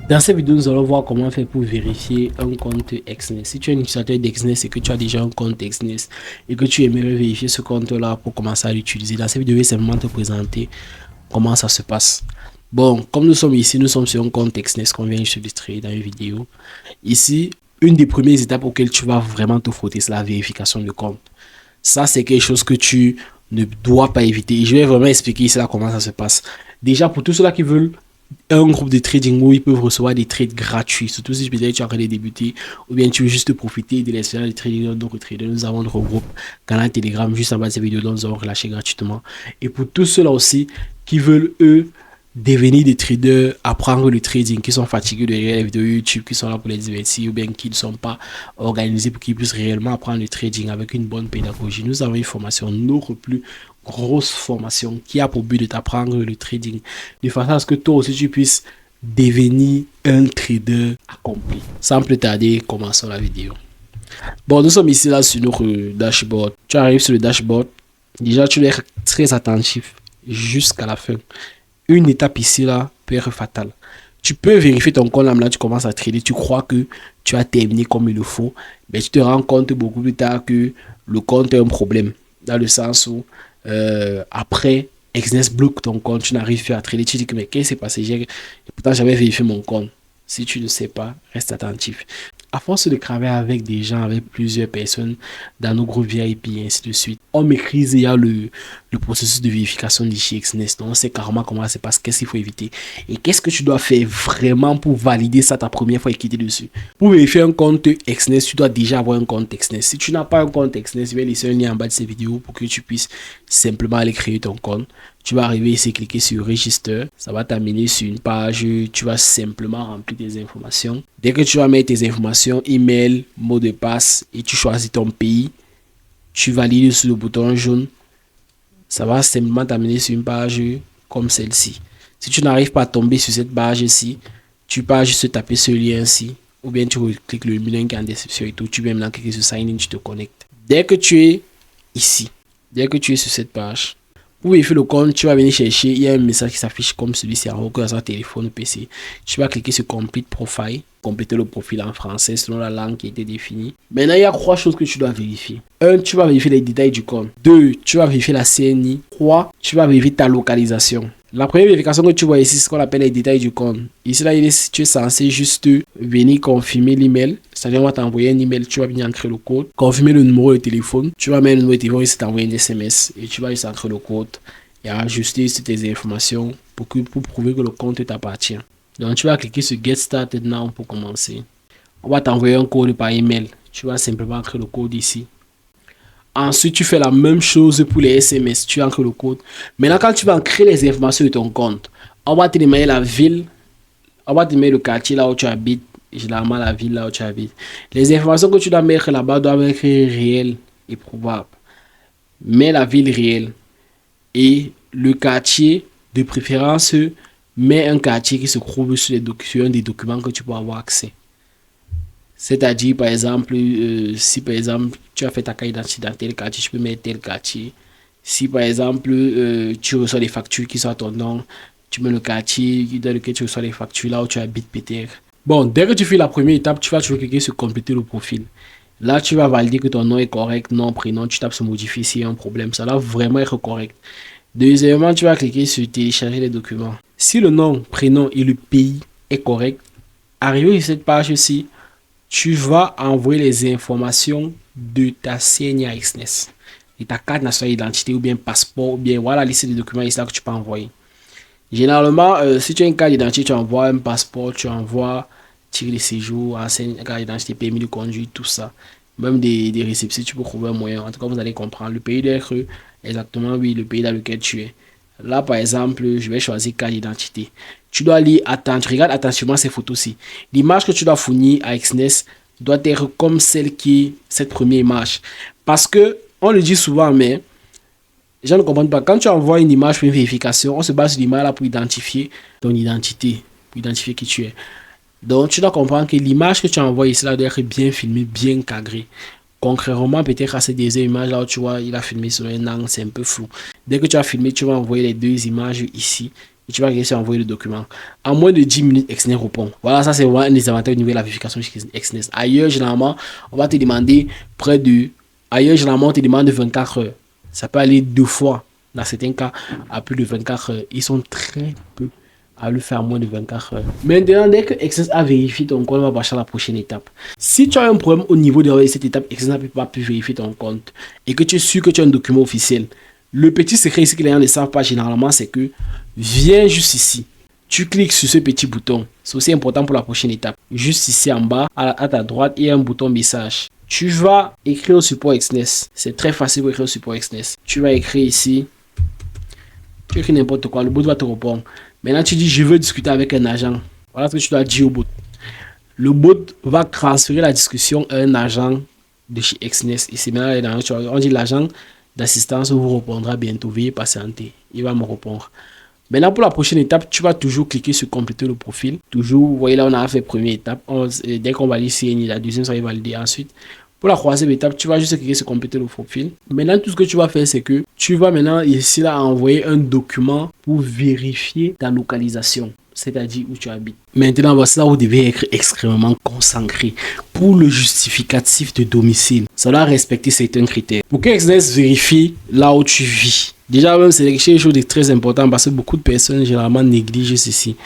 Dans cette vidéo, nous allons voir comment faire pour vérifier un compte Exness. Si tu es un utilisateur d'Exness et que tu as déjà un compte Exness et que tu aimerais vérifier ce compte-là pour commencer à l'utiliser, dans cette vidéo, je vais simplement te présenter comment ça se passe. Bon, comme nous sommes ici, nous sommes sur un compte Exness qu'on vient de illustrer dans une vidéo. Ici, une des premières étapes auxquelles tu vas vraiment te frotter, c'est la vérification de compte. Ça, c'est quelque chose que tu ne dois pas éviter. Et je vais vraiment expliquer ici là comment ça se passe. Déjà, pour tous ceux-là qui veulent un groupe de trading où ils peuvent recevoir des trades gratuits, surtout si peut-être tu as envie de débuter ou bien tu veux juste profiter de l'expérience de trading d'autres traders. Nous avons notre groupe canal Telegram juste en bas de cette vidéo, dont nous allons relâcher gratuitement. Et pour tous ceux-là aussi qui veulent eux devenir des traders, apprendre le trading, qui sont fatigués de regarder les vidéos YouTube, qui sont là pour les divertir ou bien qui ne sont pas organisés pour qu'ils puissent réellement apprendre le trading avec une bonne pédagogie. Nous avons une formation, notre plus grosse formation qui a pour but de t'apprendre le trading de façon à ce que toi aussi tu puisses devenir un trader accompli. Sans plus tarder, commençons la vidéo. Bon, nous sommes ici là sur notre dashboard. Tu arrives sur le dashboard. Déjà, tu dois être très attentif jusqu'à la fin. Une étape ici là peut être fatale. Tu peux vérifier ton compte là, tu commences à trader, tu crois que tu as terminé comme il le faut, mais tu te rends compte beaucoup plus tard que le compte est un problème. Dans le sens où après Exness bloque ton compte, tu n'arrives plus à trader, tu dis que mais qu'est-ce qui s'est passé? Pourtant j'avais vérifié mon compte. Si tu ne sais pas, reste attentif. À force de travailler avec des gens, avec plusieurs personnes dans nos groupes VIP et ainsi de suite, on maîtrise il y a le processus de vérification d'ici Exness. Donc on sait carrément comment ça se passe, qu'est-ce qu'il faut éviter. Et qu'est-ce que tu dois faire vraiment pour valider ça ta première fois et quitter dessus. Pour vérifier un compte Exness, tu dois déjà avoir un compte Exness. Si tu n'as pas un compte Exness, je vais laisser un lien en bas de cette vidéo pour que tu puisses simplement aller créer ton compte. Tu vas arriver ici, cliquer sur Register. Ça va t'amener sur une page. Tu vas simplement remplir tes informations. Dès que tu vas mettre tes informations, email, mot de passe et tu choisis ton pays, tu valides sur le bouton jaune. Ça va simplement t'amener sur une page comme celle-ci. Si tu n'arrives pas à tomber sur cette page-ci, tu peux juste taper ce lien-ci. Ou bien tu cliques le lien qui est en description et tout. Tu peux maintenant cliquer sur Sign in, tu te connectes. Dès que tu es ici, dès que tu es sur cette page, pour vérifier le compte, tu vas venir chercher, il y a un message qui s'affiche comme celui-ci en haut, que ce soit téléphone ou PC. Tu vas cliquer sur Complete Profile, compléter le profil en français selon la langue qui a été définie. Maintenant, il y a 3 choses que tu dois vérifier. 1, tu vas vérifier les détails du compte. 2, tu vas vérifier la CNI. 3, tu vas vérifier ta localisation. La première vérification que tu vois ici, c'est ce qu'on appelle les détails du compte. Ici, là, tu es censé juste venir confirmer l'email. C'est-à-dire, on va t'envoyer un email, tu vas venir entrer le code. Confirmer le numéro de téléphone. Tu vas mettre le numéro de téléphone, ici, t'envoyer un SMS. Et tu vas juste entrer le code et ajuster ici tes informations pour prouver que le compte t'appartient. Donc, tu vas cliquer sur Get Started Now pour commencer. On va t'envoyer un code par email. Tu vas simplement entrer le code ici. Ensuite, tu fais la même chose pour les SMS. Tu entres le code. Maintenant, quand tu vas créer les informations de ton compte, on va te demander la ville. On va te demander le quartier là où tu habites. Généralement, la ville là où tu habites. Les informations que tu dois mettre là-bas doivent être réelles et probables. Mets la ville réelle. Et le quartier, de préférence, mets un quartier qui se trouve sur un des documents que tu peux avoir accès. C'est-à-dire, par exemple, si par exemple tu as fait ta carte d'identité dans tel quartier, tu peux mettre tel quartier. Si par exemple tu reçois des factures qui sont à ton nom, tu mets le quartier dans lequel tu reçois les factures, là où tu habites peut-être. Bon, dès que tu fais la première étape, tu vas toujours cliquer sur compléter le profil. Là, tu vas valider que ton nom est correct, nom, prénom, tu tapes sur modifier s'il y a un problème. Ça doit vraiment être correct. Deuxièmement, tu vas cliquer sur télécharger les documents. Si le nom, prénom et le pays est correct, arrivé sur cette page-ci, tu vas envoyer les informations de ta CNI à Exness, de ta carte nationale d'identité ou bien passeport, ou bien voilà la liste des documents ici là que tu peux envoyer. Généralement, si tu as une carte d'identité, tu envoies un passeport, tu envoies tirer de séjour, ancienne carte d'identité, permis de conduire, tout ça. Même des récépissés, tu peux trouver un moyen. En tout cas, vous allez comprendre. Le pays d'être exactement, oui, le pays dans lequel tu es. Là, par exemple, je vais choisir carte d'identité. Tu dois lire, regarde attentivement ces photos-ci. L'image que tu dois fournir à Exness doit être comme celle qui est cette première image. Parce que, on le dit souvent, mais les gens ne comprennent pas. Quand tu envoies une image pour une vérification, on se base sur l'image là pour identifier ton identité, pour identifier qui tu es. Donc, tu dois comprendre que l'image que tu envoies ici là doit être bien filmée, bien cadrée. Concrètement, peut-être à ces deux images là où tu vois, il a filmé sur un angle, c'est un peu flou. Dès que tu as filmé, tu vas envoyer les deux images ici et tu vas cliquer sur envoyer le document. En moins de 10 minutes, Exness répond. Voilà, ça c'est vraiment un des avantages au niveau de la vérification chez Exness. Ailleurs, généralement, on va te demander Ailleurs, généralement, on te demande 24 heures. Ça peut aller 2 fois, dans certains cas, à plus de 24 heures. Ils sont très peu à le faire en moins de 24 heures. Maintenant, dès que Exness a vérifié ton compte, on va passer à la prochaine étape. Si tu as un problème au niveau de cette étape, Exness n'a pas pu vérifier ton compte et que tu es sûr que tu as un document officiel, le petit secret ici que les gens ne savent pas généralement, c'est que viens juste ici. Tu cliques sur ce petit bouton. C'est aussi important pour la prochaine étape. Juste ici en bas, à ta droite, il y a un bouton message. Tu vas écrire au support Exness. C'est très facile pour écrire au support Exness. Tu vas écrire ici. Tu écris n'importe quoi. Le bot va te répondre. Maintenant, tu dis, je veux discuter avec un agent. Voilà ce que tu dois dire au bot. Le bot va transférer la discussion à un agent de chez Exness. Et c'est maintenant, on dit l'agent d'assistance vous répondra bientôt. Veuillez patienter. Il va me répondre. Maintenant, pour la prochaine étape, tu vas toujours cliquer sur compléter le profil. Toujours, vous voyez là, on a fait première étape. Dès qu'on valide CNI, la deuxième, ça va valider ensuite. Pour la troisième étape, tu vas juste cliquer sur compléter le profil. Maintenant, tout ce que tu vas faire, c'est que tu vas maintenant ici là envoyer un document pour vérifier ta localisation, c'est-à-dire où tu habites. Maintenant, voici là où vous devez être extrêmement concentré pour le justificatif de domicile. Ça doit respecter certains critères. Pour que Exness vérifie là où tu vis. Déjà, même, c'est quelque chose de très important parce que beaucoup de personnes généralement négligent ceci.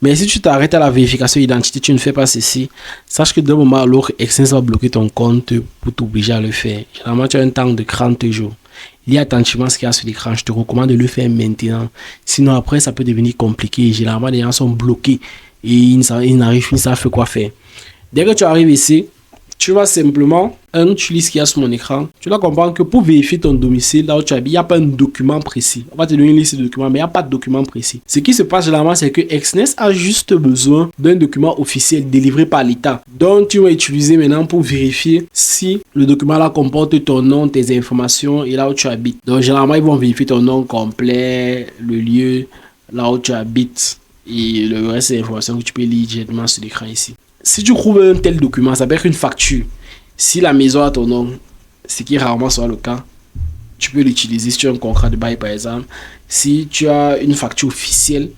Mais si tu t'arrêtes à la vérification d'identité, tu ne fais pas ceci, sache que d'un moment à l'autre, Exness va bloquer ton compte pour t'obliger à le faire. Généralement, tu as un temps de 30 jours. Lis attentivement ce qu'il y a sur l'écran. Je te recommande de le faire maintenant. Sinon, après, ça peut devenir compliqué. Généralement, les gens sont bloqués et ils ne savent quoi faire. Dès que tu arrives ici, tu vas simplement, tu lis ce qu'il y a sur mon écran. Tu dois comprendre que pour vérifier ton domicile, là où tu habites, il n'y a pas un document précis. On va te donner une liste de documents, mais il n'y a pas de document précis. Ce qui se passe généralement, c'est que Exness a juste besoin d'un document officiel délivré par l'État. Donc, tu vas utiliser maintenant pour vérifier si le document là comporte ton nom, tes informations et là où tu habites. Donc, généralement, ils vont vérifier ton nom complet, le lieu, là où tu habites et le reste des informations que tu peux lire directement sur l'écran ici. Si tu trouves un tel document, ça peut être une facture. Si la maison a ton nom, ce qui rarement sera le cas, tu peux l'utiliser si tu as un contrat de bail par exemple. Si tu as une facture officielle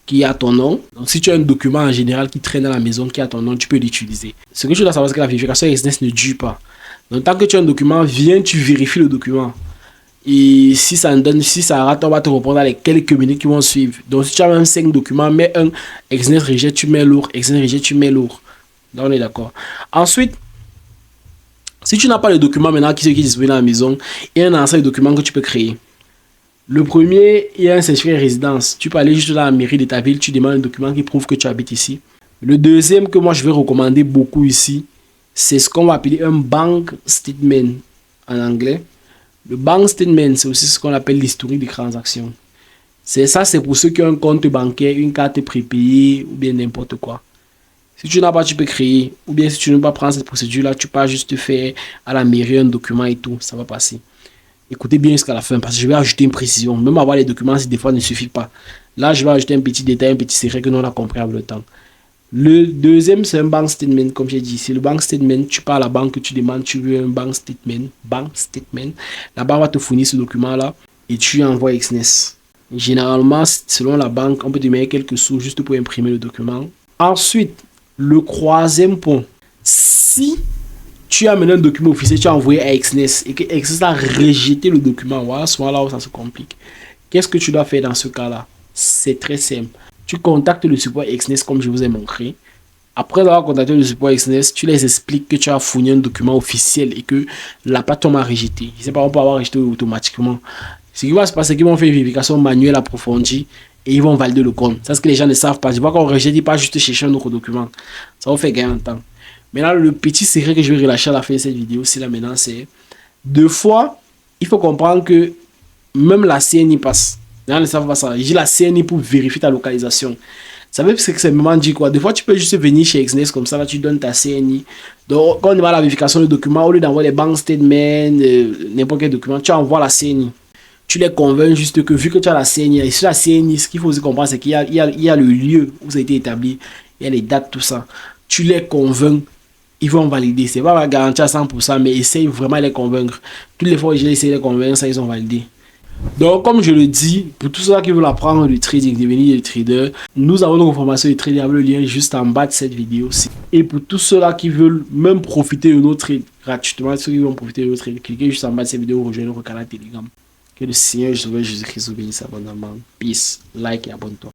qui a ton nom, donc si tu as un document en général qui traîne dans la maison qui a ton nom, tu peux l'utiliser. Ce que tu dois savoir, c'est que la vérification Exness ne dure pas. Donc tant que tu as un document, viens, tu vérifies le document. Et si ça rate, on va te répondre dans les quelques minutes qui vont suivre. Donc si tu as même 5 documents, mets un, Exness rejette, tu mets l'autre, Exness rejette, tu mets l'autre. Là on est d'accord. Ensuite, si tu n'as pas le document maintenant qui est disponible dans la maison, il y a un ensemble de documents que tu peux créer. Le premier, il y a un certificat de résidence. Tu peux aller juste dans la mairie de ta ville, tu demandes un document qui prouve que tu habites ici. Le deuxième que moi je vais recommander beaucoup ici, c'est ce qu'on va appeler un bank statement en anglais. Le bank statement, c'est aussi ce qu'on appelle l'historique des transactions. C'est pour ceux qui ont un compte bancaire, une carte prépayée ou bien n'importe quoi. Si tu n'as pas, tu peux créer. Ou bien si tu ne veux pas prendre cette procédure-là, tu peux juste faire à la mairie un document et tout. Ça va passer. Écoutez bien jusqu'à la fin parce que je vais ajouter une précision. Même avoir les documents, des fois, ne suffit pas. Là, je vais ajouter un petit détail, un petit secret que nous on a compris avec le temps. Le deuxième, c'est un bank statement, comme j'ai dit. C'est le bank statement. Tu pars à la banque, tu demandes, tu veux un bank statement. La banque va te fournir ce document-là et tu envoies Exness. Généralement, selon la banque, on peut te mettre quelques sous juste pour imprimer le document. Ensuite, le troisième point. Si tu as maintenant un document officiel, tu as envoyé à Exness et que Exness a rejeté le document, voilà, c'est là où ça se complique. Qu'est-ce que tu dois faire dans ce cas-là? C'est très simple. Tu contactes le support Exness comme je vous ai montré. Après avoir contacté le support Exness, tu les expliques que tu as fourni un document officiel et que la plateforme a rejeté. Je ne sais pas, on peut avoir rejeté automatiquement. Ce qui va se passer, c'est qu'ils vont faire une vérification manuelle approfondie et ils vont valider le compte. C'est ce que les gens ne savent pas. Je vois qu'on rejette, ils pas juste chercher un autre document. Ça va faire gagner un temps. Maintenant, le petit secret que je vais relâcher à la fin de cette vidéo, c'est là maintenant, c'est deux fois, il faut comprendre que même la CNI passe. Les gens ne savent pas ça. J'ai la CNI pour vérifier ta localisation. Ça veut dire que c'est vraiment dit quoi. Des fois, tu peux juste venir chez Exness comme ça, là, tu donnes ta CNI. Donc, quand on va à la vérification du document, au lieu d'envoyer les bank statements, n'importe quel document, tu envoies la CNI. Tu les convaincs juste que vu que tu as la CNI, et sur la CNI, ce qu'il faut aussi comprendre, c'est qu'il y a le lieu où ça a été établi, il y a les dates, tout ça. Tu les convaincs, ils vont valider. C'est pas garanti à 100%, mais essaye vraiment de les convaincre. Toutes les fois que j'ai essayé de les convaincre, ça, ils ont validé. Donc, comme je le dis, pour tous ceux qui veulent apprendre le trading, devenir des traders, nous avons nos formations de trading avec le lien juste en bas de cette vidéo. Et pour tous ceux qui veulent même profiter de nos trades gratuitement, ceux qui veulent profiter de nos trades, cliquez juste en bas de cette vidéo, rejoignez notre canal Telegram. Que le Seigneur Jésus-Christ vous bénisse abondamment. Peace, like et abonne-toi.